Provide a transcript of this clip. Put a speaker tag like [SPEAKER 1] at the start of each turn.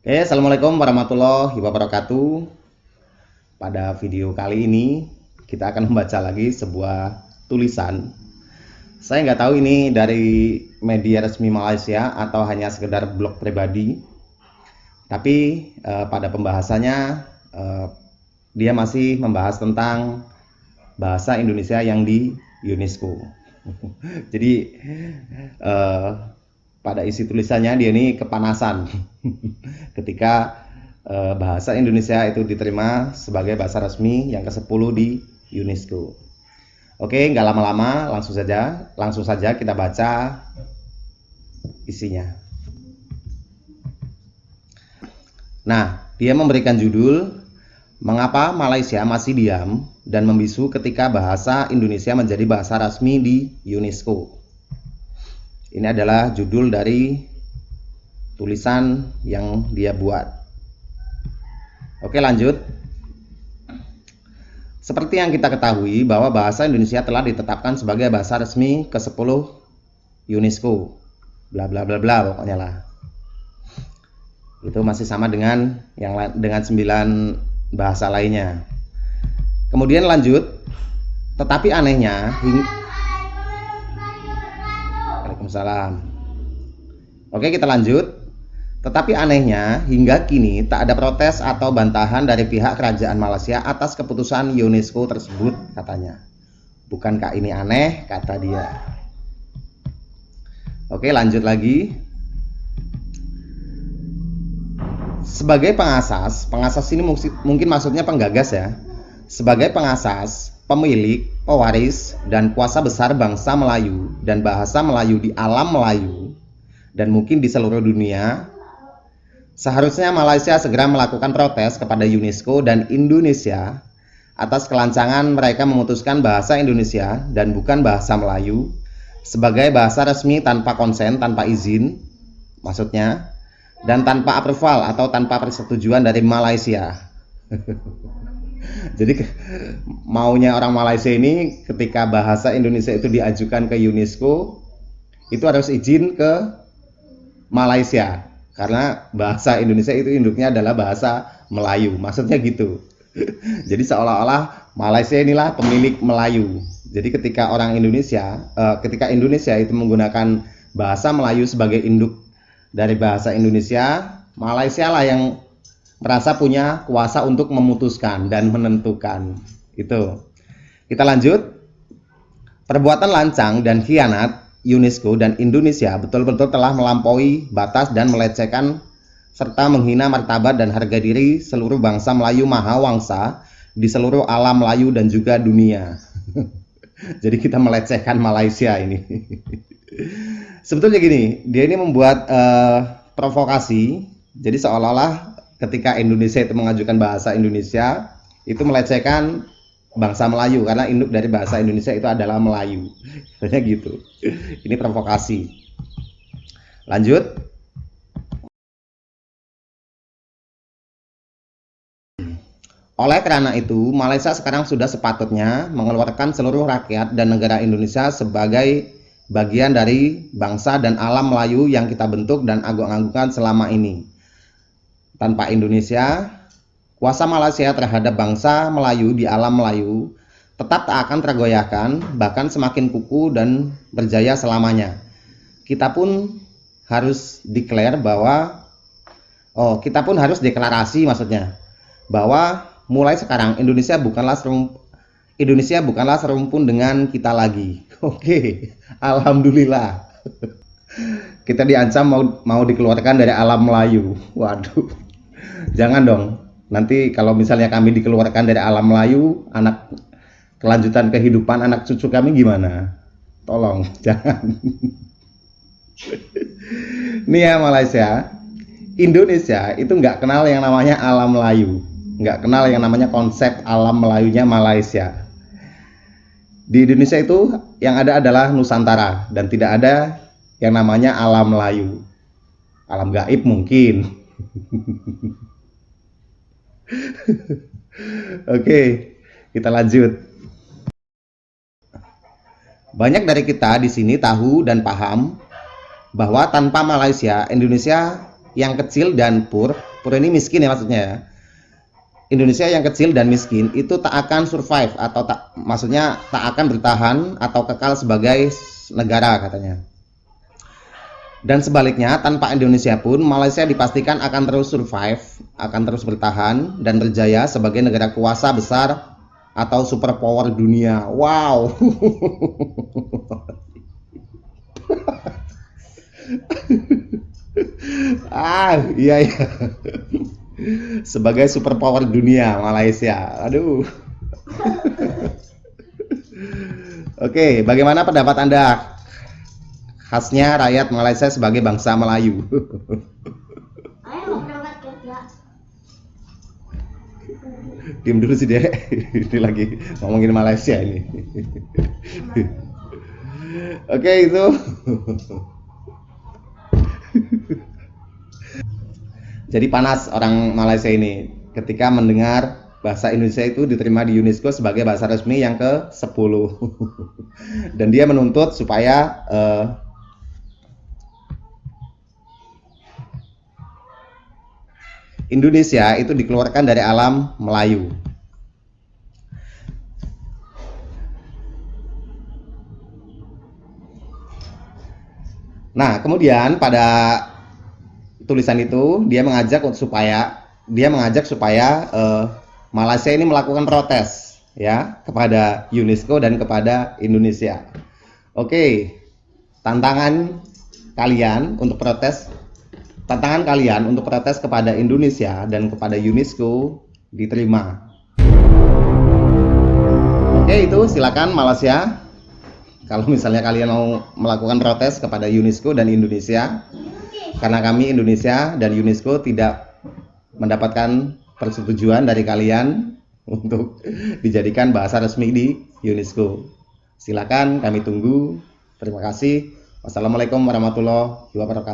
[SPEAKER 1] Oke, assalamualaikum warahmatullahi wabarakatuh. Pada video kali ini kita akan membaca lagi sebuah tulisan. Saya nggak tahu ini dari media resmi Malaysia atau hanya sekedar blog pribadi. Tapi pada pembahasannya dia masih membahas tentang bahasa Indonesia yang di UNESCO. Jadi eh, pada isi tulisannya dia ini kepanasan ketika bahasa Indonesia itu diterima sebagai bahasa resmi yang ke-10 di UNESCO. Oke, nggak lama-lama, langsung saja kita baca isinya. Nah, dia memberikan judul Mengapa Malaysia masih diam dan membisu ketika bahasa Indonesia menjadi bahasa resmi di UNESCO. Ini adalah judul dari tulisan yang dia buat. Oke, lanjut. Seperti yang kita ketahui bahwa bahasa Indonesia telah ditetapkan sebagai bahasa resmi ke-10 UNESCO. Bla bla bla bla pokoknya lah. Itu masih sama dengan 9 bahasa lainnya. Kemudian lanjut. Tetapi anehnya Waalaikumsalam. Oke, kita lanjut. Tetapi anehnya, hingga kini tak ada protes atau bantahan dari pihak kerajaan Malaysia atas keputusan UNESCO tersebut, katanya. Bukankah ini aneh, kata dia. Oke, lanjut lagi. Sebagai pengasas ini mungkin maksudnya penggagas ya. Sebagai pengasas, pemilik, pewaris, dan kuasa besar bangsa Melayu dan bahasa Melayu di alam Melayu, dan mungkin di seluruh dunia, seharusnya Malaysia segera melakukan protes kepada UNESCO dan Indonesia atas kelancangan mereka memutuskan bahasa Indonesia dan bukan bahasa Melayu sebagai bahasa resmi tanpa konsen, tanpa izin, maksudnya, dan tanpa approval atau tanpa persetujuan dari Malaysia. Jadi maunya orang Malaysia ini ketika bahasa Indonesia itu diajukan ke UNESCO itu harus izin ke Malaysia karena bahasa Indonesia itu induknya adalah bahasa Melayu, maksudnya gitu. Jadi seolah-olah Malaysia inilah pemilik Melayu. Jadi ketika Indonesia itu menggunakan bahasa Melayu sebagai induk dari bahasa Indonesia, Malaysia lah yang merasa punya kuasa untuk memutuskan dan menentukan. Itu. Kita lanjut. Perbuatan lancang dan khianat UNESCO dan Indonesia betul-betul telah melampaui batas dan melecehkan serta menghina martabat dan harga diri seluruh bangsa Melayu Mahawangsa di seluruh alam Melayu dan juga dunia. Jadi kita melecehkan Malaysia ini. Sebetulnya gini, dia ini membuat provokasi. Jadi seolah-olah ketika Indonesia itu mengajukan bahasa Indonesia, itu melecehkan bangsa Melayu karena induk dari bahasa Indonesia itu adalah Melayu. Katanya gitu. Ini provokasi. Lanjut. Oleh karena itu, Malaysia sekarang sudah sepatutnya mengeluarkan seluruh rakyat dan negara Indonesia sebagai bagian dari bangsa dan alam Melayu yang kita bentuk dan agung-agungkan selama ini. Tanpa Indonesia, kuasa Malaysia terhadap bangsa Melayu di alam Melayu tetap tak akan tergoyahkan, bahkan semakin kukuh dan berjaya selamanya. Kita pun harus deklarasi maksudnya, bahwa mulai sekarang Indonesia bukanlah serumpun dengan kita lagi. Oke, alhamdulillah. Kita diancam mau dikeluarkan dari alam Melayu. Waduh, jangan dong. Nanti kalau misalnya kami dikeluarkan dari alam Melayu, kelanjutan kehidupan anak cucu kami gimana? Tolong, jangan. Nih ya Malaysia, Indonesia itu nggak kenal yang namanya alam Melayu, nggak kenal yang namanya konsep alam Melayunya Malaysia. Di Indonesia itu yang ada adalah Nusantara dan tidak ada yang namanya alam Melayu. Alam gaib mungkin. Oke, kita lanjut. Banyak dari kita di sini tahu dan paham bahwa tanpa Malaysia, Indonesia yang kecil dan pur Poor ini miskin ya maksudnya ya. Indonesia yang kecil dan miskin itu tak akan survive atau maksudnya tak akan bertahan atau kekal sebagai negara katanya. Dan sebaliknya, tanpa Indonesia pun Malaysia dipastikan akan terus survive, akan terus bertahan dan berjaya sebagai negara kuasa besar atau superpower dunia. Wow. Iya. Sebagai superpower dunia Malaysia. Aduh. Oke, bagaimana pendapat Anda? Khasnya rakyat Malaysia sebagai bangsa Melayu. Diam dulu sih Dek. Ini lagi ngomongin Malaysia ini. Oke, itu. Jadi panas orang Malaysia ini ketika mendengar bahasa Indonesia itu diterima di UNESCO sebagai bahasa resmi yang ke-10. Dan dia menuntut supaya Indonesia itu dikeluarkan dari alam Melayu. Nah, kemudian pada tulisan itu dia mengajak supaya Malaysia ini melakukan protes ya kepada UNESCO dan kepada Indonesia. Oke, tantangan kalian untuk protes kepada Indonesia dan kepada UNESCO diterima. Oke, itu silakan Malaysia. Kalau misalnya kalian mau melakukan protes kepada UNESCO dan Indonesia, karena kami Indonesia dan UNESCO tidak mendapatkan persetujuan dari kalian untuk dijadikan bahasa resmi di UNESCO. Silakan, kami tunggu. Terima kasih. Wassalamualaikum warahmatullahi wabarakatuh.